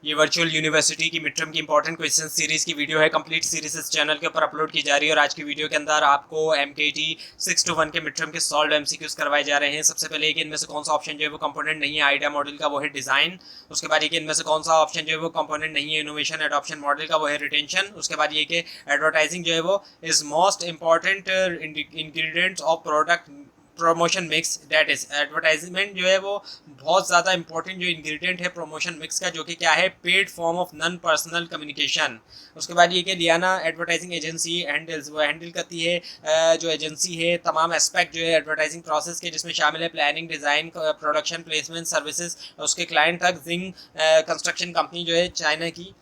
ये virtual university की mid term की इंपॉर्टेंट क्वेश्चन सीरीज की वीडियो है। कंप्लीट सीरीज इस चैनल के ऊपर अपलोड की जा रही है और आज की वीडियो के अंदर आपको MKT 6 to 1 के मिड टर्म के सॉल्व MCQs करवाए जा रहे हैं। सबसे पहले कि इनमें से कौन सा ऑप्शन जो है वो कंपोनेंट नहीं है आइडिया मॉडल का, वो है डिजाइन। उसके बाद ये कि इनमें से कौन सा ऑप्शन जो है वो कंपोनेंट नहीं है इनोवेशन एडॉप्शन मॉडल का, वो है रिटेंशन। उसके बाद ये कि एडवर्टाइजिंग जो है वो is most important ingredients of product promotion mix, that is advertisement जो है वो बहुत ज़्यादा इंपॉर्टेंट जो इंग्रेडिएंट है प्रमोशन मिक्स का, जो कि क्या है, paid form of non personal communication. उसके बाद ये कि लियाना एडवर्टाइजिंग एजेंसी हैंडल्स, वो हैंडल करती है जो एजेंसी है तमाम एस्पेक्ट जो है एडवर्टाइजिंग प्रोसेस के, जिसमें शामिल है planning, design, production, placement, services, उसके क्लाइंट तक। जिंग कंस्ट्रक्शन कंपनी जो है चाइना की।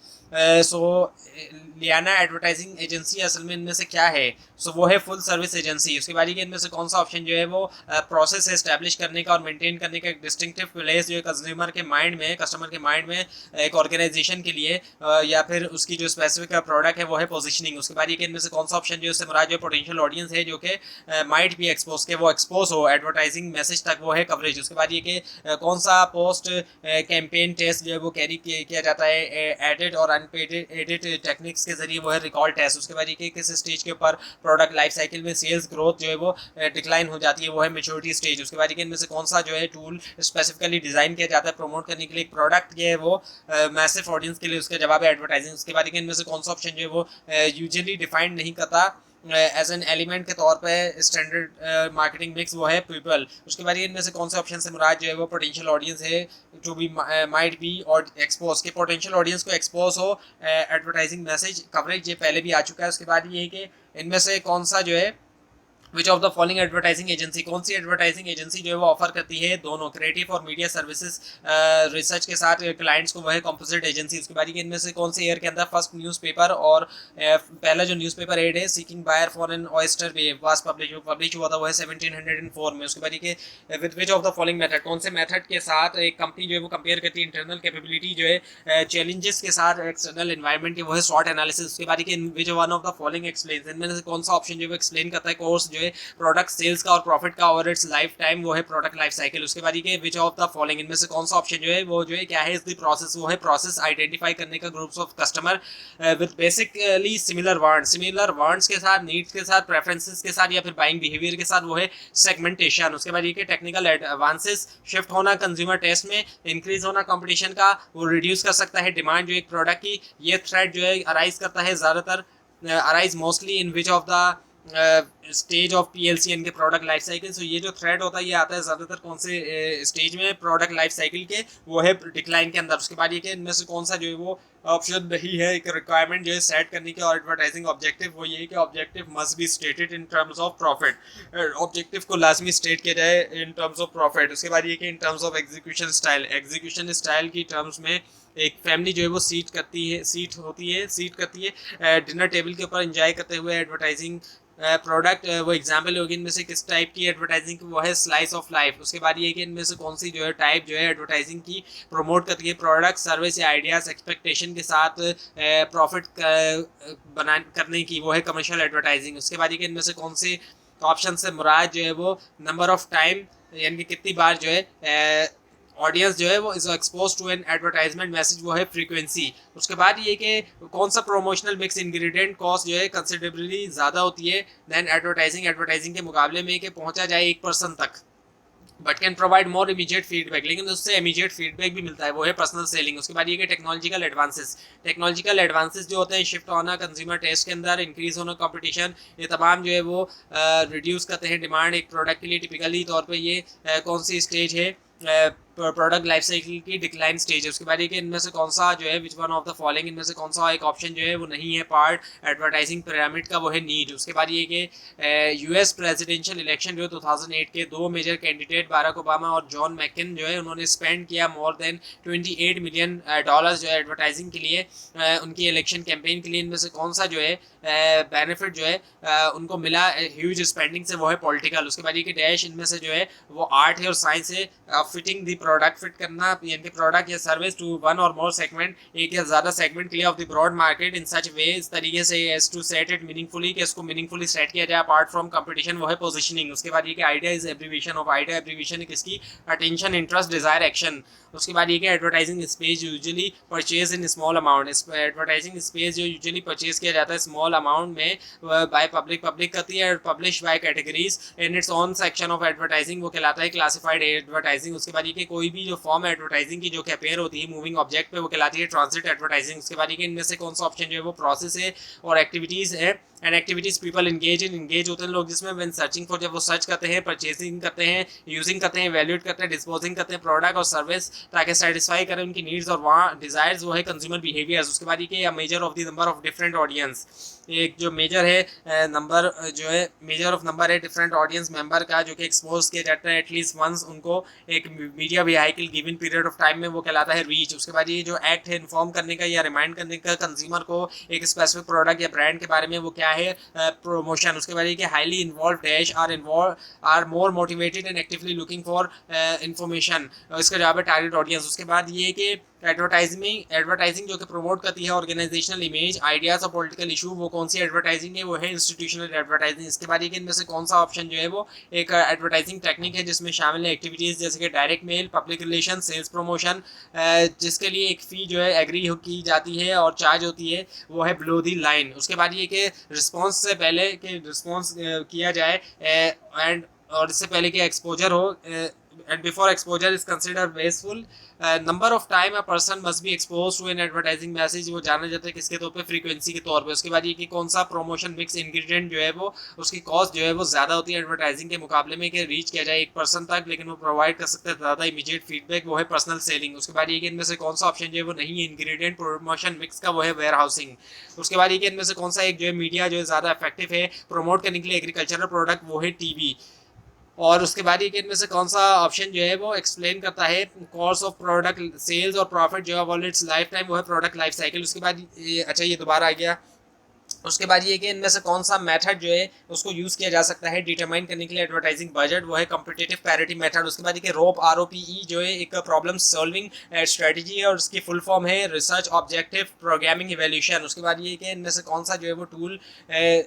सो लियाना एडवर्टाइजिंग एजेंसी असल में इनमें से क्या है, सो वो है फुल सर्विस एजेंसी। उसके बाद इनमें से कौन सा ऑप्शन जो है वो प्रोसेस है एस्टैब्लिश करने का और मेंटेन करने का एक डिस्टिंक्टिव प्लेस जो है कंज्यूमर के माइंड में, कस्टमर के माइंड में एक ऑर्गेनाइजेशन के लिए, या फिर उसकी जो स्पेसिफिक प्रोडक्ट है वो है पोजिशनिंग। उसके बाद इनमें से कौन सा ऑप्शन जो है मुराद जो पोटेंशियल ऑडियंस है जो कि माइट भी एक्सपोज के वो एक्सपोज हो एडवर्टाइजिंग मैसेज तक, वो है कवरेज। उसके बाद ये कि कौन सा पोस्ट कैंपेन टेस्ट जो है वो कैरी किया जाता है एडिट और एडिट टेक्निक्स के जरिए, वो है रिकॉल टेस्ट। उसके बाद ये किस स्टेज के ऊपर प्रोडक्ट लाइफ साइकिल में सेल्स ग्रोथ जो है वो डिक्लाइन हो जाती है, वो है मेच्योरिटी स्टेज। उसके बाद इनमें से कौन सा जो है टूल स्पेसिफिकली डिजाइन किया जाता है प्रमोट करने के लिए प्रोडक्ट ये है वो मैसिव ऑडियंस के लिए, उसका जवाब है एडवर्टाइजिंग। उसके बाद इनमें से कौन सा ऑप्शन जो है वो यूजुअली डिफाइंड नहीं करता एज एन एलिमेंट के तौर पे स्टैंडर्ड मार्केटिंग मिक्स, वो है पीपल। उसके बाद इनमें से कौन से ऑप्शन से मुराद जो है वो पोटेंशियल ऑडियंस है जो भी माइट बी और एक्सपोज के पोटेंशियल ऑडियंस को एक्सपोज हो एडवर्टाइजिंग मैसेज कवरेज, ये पहले भी आ चुका है। उसके बाद ये है कि इनमें से कौन सा जो है विच of the following advertising agency, कौन सी एडवर्टाइजिंग एजेंसी जो है वो ऑफर करती है दोनों क्रिएटिव और मीडिया सर्विसेज रिसर्च के साथ क्लाइंट्स को, वो है कंपोजिट एजेंसी। उसके बाद इनमें से कौन से ईयर के अंदर फर्स्ट न्यूज़पेपर और पहला जो न्यूज़पेपर एड है seeking buyer for an Oyster Bay was publish हुआ था, वो है 1704 में। उसके बाद ये with which of the following method, कौन से मेथड के साथ एक कंपनी जो है वो कंपेयर करती है इंटरनल कैपेबिलिटी जो है चैलेंजेस के साथ एक्सटर्नल एनवायरनमेंट के, वो है स्वॉट एनालिसिस। उसके बाद which one of the following explain, इनमें से कौन सा ऑप्शन जो है एक्सप्लेन करता है कोर्स जो है प्रोडक्ट सेल्स का और प्रॉफिट का ओवर इट्स लाइफ टाइम, वो है प्रोडक्ट लाइफ साइकिल। उसके बाद ये विच ऑफ द फॉलोइंग, इनमें से कौन सा ऑप्शन जो है वो जो है क्या है, इज द प्रोसेस, वो है प्रोसेस आइडेंटिफाई करने का groups of customer with basically similar wants के साथ, नीड्स के साथ, प्रेफरेंसेस के साथ या फिर बाइंग बिहेवियर के साथ, वो है सेगमेंटेशन। उसके बाद ये टेक्निकल एडवांसेस, शिफ्ट होना कंज्यूमर टेस्ट में, इंक्रीज होना कंपटीशन का, वो रिड्यूस कर सकता है डिमांड जो एक प्रोडक्ट की। ये थ्रेट जो है अराइज करता है ज़्यादातर arise mostly in which of the stage of PLCN के प्रोडक्ट लाइफ साइकिल। सो ये जो थ्रेड होता है ये आता है ज़्यादातर कौन से स्टेज में, प्रोडक्ट लाइफ साइकिल के, वो है डिक्लाइन के अंदर। उसके बाद ये कि इनमें से कौन सा जो है वो ऑप्शन नहीं है एक रिक्वायरमेंट जो है सेट करने की और एडवर्टाइजिंग ऑब्जेक्टिव, वो ये है कि objective must be stated in terms of profit, objective को लाजमी स्टेट किया जाए इन टर्म्स ऑफ प्रॉफिट। उसके बाद ये कि in terms of execution style की टर्म्स में एक फैमिली जो है वो सीट करती है डिनर टेबल के ऊपर एंजॉय करते हुए एडवर्टाइजिंग प्रोडक्ट, वो एग्जाम्पल होगी इनमें से किस टाइप की एडवर्टाइजिंग, वो है स्लाइस ऑफ लाइफ। उसके बाद ये कि इनमें से कौन सी जो है टाइप जो है एडवर्टाइजिंग की प्रमोट करती है प्रोडक्ट सर्विस या आइडियाज एक्सपेक्टेशन के साथ प्रॉफिट बना करने की, वो है कमर्शियल एडवर्टाइजिंग। उसके बाद ये कि इनमें से कौन से ऑप्शन से मुराद जो है वो नंबर ऑफ टाइम, यानी कि कितनी बार जो है ऑडियंस जो है वो is expose to an advertisement message, वो है फ्रीक्वेंसी। उसके बाद ये कि कौन सा प्रोमोशनल मिक्स इंग्रेडिएंट कॉस्ट जो है कंसिडरेबली ज़्यादा होती है दैन एडवर्टाइजिंग के मुकाबले में, कि पहुंचा जाए 1% तक, but can provide more immediate feedback, लेकिन उससे इमीडिएट फीडबैक भी मिलता है, वो है पर्सनल सेलिंग। उसके बाद ये कि टेक्नोलॉजिकल एडवांसेस जो होते हैं, शिफ्ट होना कंज्यूमर टेस्ट के अंदर, इंक्रीज होना कंपटीशन, ये तमाम जो है वो रिड्यूस करते हैं डिमांड एक प्रोडक्ट के लिए। टिपिकली तौर पे ये कौन सी स्टेज है, प्रोडक्ट लाइफ साइकिल की डिक्लाइन स्टेज है। उसके बाद ये कि इनमें से कौन सा जो है which one of the following, इनमें से कौन सा एक ऑप्शन जो है वो नहीं है पार्ट एडवर्टाइजिंग पिरामिड का, वो है नीड। उसके बाद ये कि US प्रेसिडेंशियल इलेक्शन जो है 2008 के दो मेजर कैंडिडेट बाराक ओबामा और जॉन मैकिन जो है उन्होंने स्पेंड किया मोर देन $28 मिलियन जो है एडवर्टाइजिंग के लिए, उनकी इलेक्शन कैंपेन के लिए। इनमें से कौन सा जो है बेनिफिट जो है उनको मिला ह्यूज स्पेंडिंग से, वो है पॉलिटिकल। उसके बाद ये कि डैश, इनमें से जो है वो आर्ट है और साइंस है, फिटिंग द प्रोडक्ट फिट करना, यानी कि प्रोडक्ट या सर्विस टू वन और मोर सेगमेंट, एक या ज़्यादा सेगमेंट के लिए of the broad market in such way, इस तरीके से as to set it meaningfully, कि इसको मीनिंगफुली सेट किया जाए अपार्ट फ्रॉम कंपटीशन, वो है पोजिशनिंग। उसके बाद ये कि idea is abbreviation of, idea abbreviation है किसकी, अटेंशन, इंटरेस्ट, डिजायर, एक्शन। उसके बाद ये कि advertising space usually purchase in small amount, इस एडवर्टाइजिंग स्पेस जो यूजुअली परचेज किया जाता है स्मॉल अमाउंट में बाय पब्लिक करती है, publish by categories in its on section of advertising, वो कहलाता है क्लासिफाइड एडवर्टाइजिंग। उसके बाद ये कि कोई भी जो फॉर्म एडवर्टाइजिंग की जो कि अपेयर होती है मूविंग ऑब्जेक्ट पे, वो कहलाती है ट्रांसिट एडवर्टाइजिंग। उसके बाद ये कि इनमें से कौन सा ऑप्शन जो है वो प्रोसेस है और एक्टिविटीज़ है, एंड एक्टिविटीज पीपल एंगेज होते हैं लोग जिसमें, व्हेन सर्चिंग फॉर, जब वो सर्च करते हैं, परचेसिंग करते हैं, यूजिंग करते हैं, वैल्यूएट करते हैं, डिस्पोजिंग करते हैं प्रोडक्ट और सर्विस, ताकि सेटिस्फाई करें उनकी नीड्स और वहाँ डिजायर्स, वो है कंज्यूमर बिहेवियर्स। उसके बाद ये कि measure of the number of different audience, एक जो मेजर है नंबर जो है मेजर ऑफ नंबर है डिफरेंट ऑडियंस मेंबर का, जो कि एक्सपोज किया जाता है एटलीस्ट वंस उनको एक media vehicle given period of time में, वो कहलाता है रीच। उसके बाद ये जो एक्ट है इन्फॉर्म करने का या रिमाइंड करने का कंज्यूमर को एक स्पेसिफिक प्रोडक्ट या ब्रांड के बारे में, वो क्या है, प्रमोशन। उसके बाद ये कि highly involve dash are more motivated and actively looking for information, इसका जवाब है टारगेट ऑडियंस। उसके बाद ये कि एडवर्टाइजिंग जो कि प्रमोट करती है ऑर्गेनाइजेशनल इमेज, आइडियाज और पॉलिटिकल इशू, वो कौन सी एडवर्टाइजिंग है, वो है इंस्टीट्यूशनल एडवर्टाइजिंग। इसके बाद ये कि इनमें से कौन सा ऑप्शन जो है वो एक एडवर्टाइजिंग टेक्निक है जिसमें शामिल है एक्टिविटीज़ जैसे कि direct mail, public relation, sales promotion, जिसके लिए एक फ़ी जो है एग्री की जाती है और चार्ज होती है, वो है बिलो दी लाइन। उसके बाद ये कि रिस्पॉन्स से पहले कि रिस्पॉन्स किया जाए एंड और इससे पहले कि एक्सपोजर हो, and before exposure is considered wasteful, number of time a person must be exposed to an advertising message, वो जाना जाता है किसके तौर पे, फ्रीक्वेंसी के तौर पे। उसके बाद ये कि कौन सा प्रोमोशन मिक्स इंग्रेडिएंट जो है वो उसकी कॉस्ट जो है वो ज़्यादा होती है एडवर्टाइजिंग के मुकाबले में, कि रीच किया जाए एक पर्सन तक, लेकिन वो प्रोवाइड कर सकते हैं ज़्यादा इमीडिएट फीडबैक, वो है पर्सनल सेलिंग। उसके बाद ये कि इनमें से कौन सा ऑप्शन जो है वो नहीं है इंग्रेडिएंट प्रोमोशन मिक्स का, वो है वेयर हाउसिंग। उसके बाद ये कि इनमें से कौन सा एक जो है मीडिया जो है ज़्यादा इफेक्टिव है प्रमोट करने के लिए एग्रीकल्चरल प्रोडक्ट, वो है टीवी। और उसके बाद ये कि इनमें से कौन सा ऑप्शन जो है वो एक्सप्लेन करता है कॉस्ट ऑफ प्रोडक्ट सेल्स और प्रॉफिट जो है ऑल इट्स लाइफ टाइम, वो है प्रोडक्ट लाइफ साइकिल। उसके बाद अच्छा ये दोबारा आ गया। उसके बाद ये कि इनमें से कौन सा मेथड जो है उसको यूज़ किया जा सकता है डिटरमाइन करने के लिए एडवर्टाइजिंग बजट, वो है कॉम्पिटिटिव पैरिटी मेथड। उसके बाद ये कि रोप ROPE जो है एक प्रॉब्लम सॉल्विंग स्ट्रेटजी है और उसकी फुल फॉर्म है रिसर्च ऑब्जेक्टिव प्रोग्रामिंग इवैल्यूएशन। उसके बाद ये कि इनमें से कौन सा जो है वो टूल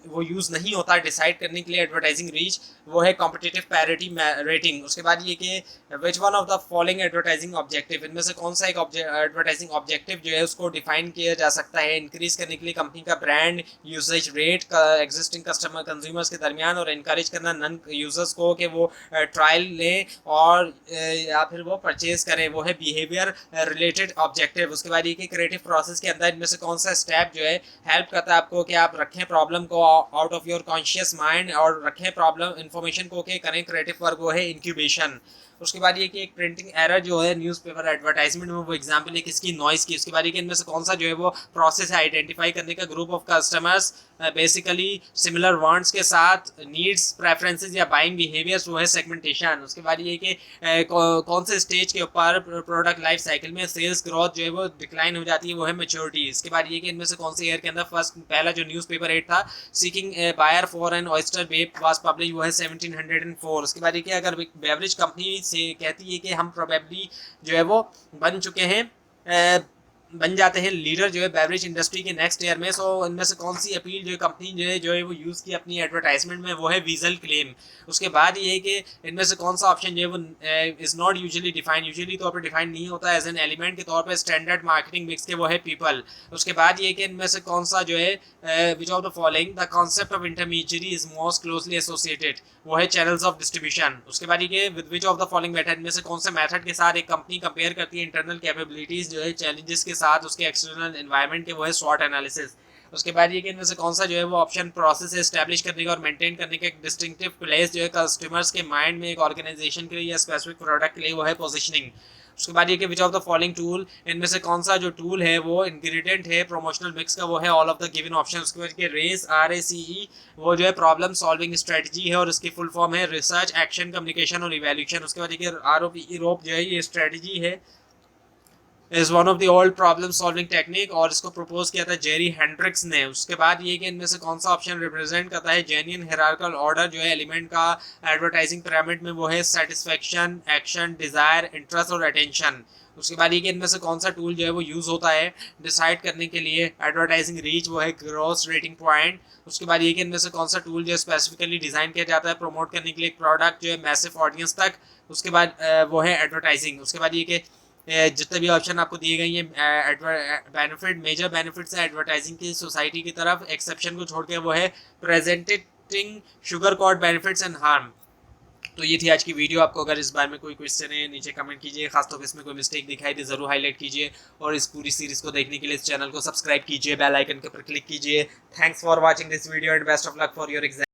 वो यूज़ नहीं होता डिसाइड करने के लिए एडवर्टाइजिंग रीच, वो है कॉम्पिटिटिव पैरिटी रेटिंग। उसके बाद ये कि which one of the following advertising objective, इनमें से कौन सा एक एडवर्टाइजिंग ऑब्जेक्टिव जो है उसको डिफाइन किया जा सकता है इंक्रीज करने के लिए कंपनी का ब्रांड यूसेज रेट का एग्जिस्टिंग कस्टमर कंज्यूमर्स के दरमियान, और इनकरेज करना नन यूजर्स को कि वो ट्रायल लें और या फिर वो परचेज करें, वो है बिहेवियर रिलेटेड ऑब्जेक्टिव। उसके बाद ये कि क्रिएटिव प्रोसेस के अंदर इनमें से कौन सा स्टेप जो है हेल्प करता है आपको कि आप रखें प्रॉब्लम को out of your conscious mind और रखें प्रॉब्लम इन्फॉर्मेशन को कि करें क्रिएटिव वर्क, वो है इंक्यूबेशन। उसके बाद ये कि एक प्रिंटिंग एरर जो है न्यूज़पेपर एडवर्टाइजमेंट में, वो एग्जांपल है किसकी, नॉइस की। उसके बाद ये कि इनमें से कौन सा जो है वो प्रोसेस है आइडेंटिफाई करने का group of customers basically similar wants के साथ नीड्स प्रेफरेंसेस या बाइंग बिहेवियर्स, वो है सेगमेंटेशन। उसके बाद ये कि कौन से स्टेज के ऊपर प्रोडक्ट लाइफ साइकिल में सेल्स ग्रोथ जो है वो डिक्लाइन हो जाती है, वो है मैच्योरिटी। इसके बाद ये कि इनमें से कौन से ईयर के अंदर पहला जो न्यूज़पेपर एड था seeking buyer for an Oyster Bay was publish, वो है 1704। उसके बाद ये कि अगर बेवरेज कंपनी से कहती है कि हम प्रोबेबली जो है वो बन चुके हैं बन जाते हैं लीडर जो है बेवरेज इंडस्ट्री के नेक्स्ट ईयर में, सो इनमें से कौन सी अपील जो है कंपनी जो है वो यूज़ की अपनी एडवर्टाइजमेंट में, वो है वीजल क्लेम। उसके बाद ये है कि इनमें से कौन सा ऑप्शन जो है वो is not usually define, usually तौर पर डिफाइन नहीं होता एज एन एलिमेंट के तौर पर स्टैंडर्ड मार्केटिंग मिक्स के, वो है पीपल। उसके बाद ये है कि इनमें से कौन सा जो है विच of the following the concept of intermediary is most closely associated, वो है चैनल्स ऑफ डिस्ट्रीब्यूशन। उसके बाद ये with which of the following method, में से कौन से मेथड के साथ एक कंपनी कंपेयर करती है इंटरनल कैपेबिलिटीज जो है चैलेंजेस के साथ उसके एक्सटर्नल एनवायरनमेंट के, वो है स्वॉट एनालिसिस। उसके बाद ये कि इनमें से कौन सा जो है वो ऑप्शन प्रोसेस है एस्टैब्लिश करने का और मेंटेन करने का एक डिस्टिंक्टिव प्लेस जो है कस्टमर्स के माइंड में एक ऑर्गेनाइजेशन के लिए या स्पेसिफिक प्रोडक्ट के लिए, वो है पोजिशनिंग। उसके बाद ये कि विच ऑफ द फॉलोइंग टूल, इनमें से कौन सा जो टूल है वो इंग्रेडिएंट है प्रोमोशनल मिक्स का, वो है all of the given option. उसके बाद रेस RACE, वो जो है प्रॉब्लम सॉल्विंग स्ट्रेटजी है और उसकी फुल फॉर्म है रिसर्च एक्शन कम्युनिकेशन और इवैल्यूएशन। उसके बाद ये ROPE रोप जो है ये स्ट्रेटजी है is one of the old problem solving technique, और इसको प्रपोज किया था जेरी हेंड्रिक्स ने। उसके बाद ये कि इनमें से कौन सा ऑप्शन रिप्रेजेंट करता है जेन्युइन हायरार्किकल ऑर्डर जो है एलिमेंट का एडवर्टाइजिंग पिरामिड में, वो है सेटिस्फेक्शन, एक्शन, डिजायर, इंटरेस्ट और अटेंशन। उसके बाद ये कि इनमें से कौन सा टूल जो है वो यूज होता है डिसाइड करने के लिए एडवर्टाइजिंग रीच, वो है ग्रॉस रेटिंग पॉइंट। उसके बाद ये कि इनमें से कौन सा टूल जो है स्पेसिफिकली डिजाइन किया जाता है प्रमोट करने के लिए एक प्रोडक्ट जो है मैसिव ऑडियंस तक। उसके बाद वो है एडवर्टाइजिंग। उसके बाद ये कि जितने भी ऑप्शन आपको दिए गए ये बेनिफिट, मेजर बेनिफिट्स है एडवर्टाइजिंग की सोसाइटी की तरफ, एक्सेप्शन को छोड़ के वो है presenting sugar code benefits and harm. तो ये थी आज की वीडियो। आपको अगर इस बारे में कोई क्वेश्चन है नीचे कमेंट कीजिए, खासतौर पर इसमें कोई मिस्टेक दिखाई दे जरूर हाईलाइट कीजिए, और इस पूरी सीरीज को देखने के लिए इस चैनल को सब्सक्राइब कीजिए, बेल आइकन के ऊपर क्लिक कीजिए। Thanks for watching this video and best of luck for your exam.